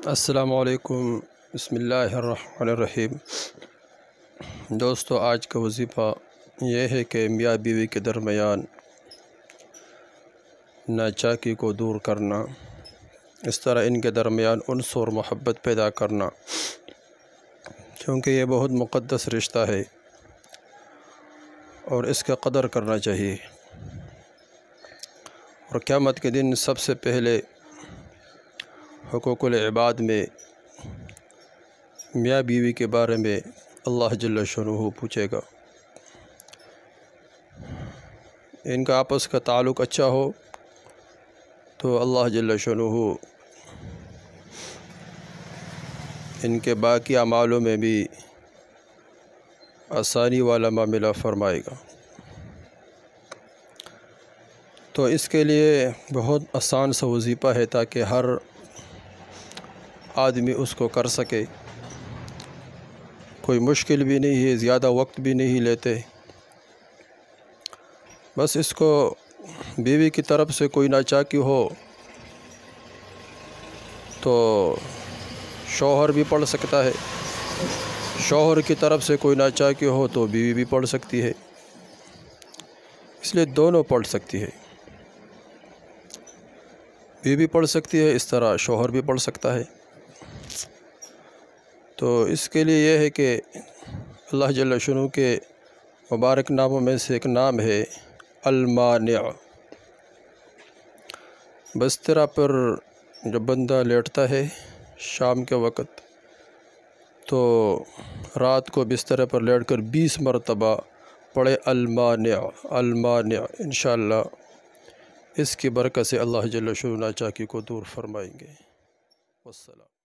السلام علیکم، بسم اللہ الرحمن الرحیم۔ دوستو، آج کا وظیفہ یہ ہے کہ میاں بیوی کے درمیان ناچاکی کو دور کرنا، اس طرح ان کے درمیان انس اور محبت پیدا کرنا، کیونکہ یہ بہت مقدس رشتہ ہے اور اس کا قدر کرنا چاہیے۔ اور قیامت کے دن سب سے پہلے حقوق العباد میں میاں بیوی کے بارے میں اللہ جل شانہ پوچھے گا۔ ان کا آپس کا تعلق اچھا ہو تو اللہ جل شانہ ان کے باقی اعمالوں میں بھی آسانی والا معاملہ فرمائے گا۔ تو اس کے لیے بہت آسان سا وظیفہ ہے تاکہ ہر آدمی اس کو کر سکے۔ کوئی مشکل بھی نہیں ہے، زیادہ وقت بھی نہیں لیتے۔ بس اس کو بیوی کی طرف سے کوئی ناچاکی ہو تو شوہر بھی پڑھ سکتا ہے، شوہر کی طرف سے کوئی ناچاکی ہو تو بیوی بھی پڑھ سکتی ہے، اس لیے دونوں پڑھ سکتی ہے۔ بیوی بھی پڑھ سکتی ہے، اس طرح شوہر بھی پڑھ سکتا ہے۔ تو اس کے لیے یہ ہے کہ اللہ جل شانہ کے مبارک ناموں میں سے ایک نام ہے المانع۔ بستر پر جب بندہ لیٹتا ہے شام کے وقت تو رات کو بستر پر لیٹ کر 20 مرتبہ پڑھے المانع المانع، انشاءاللہ اس کی برکت سے اللہ جل شانہ ناچاکی کو دور فرمائیں گے۔ والسلام۔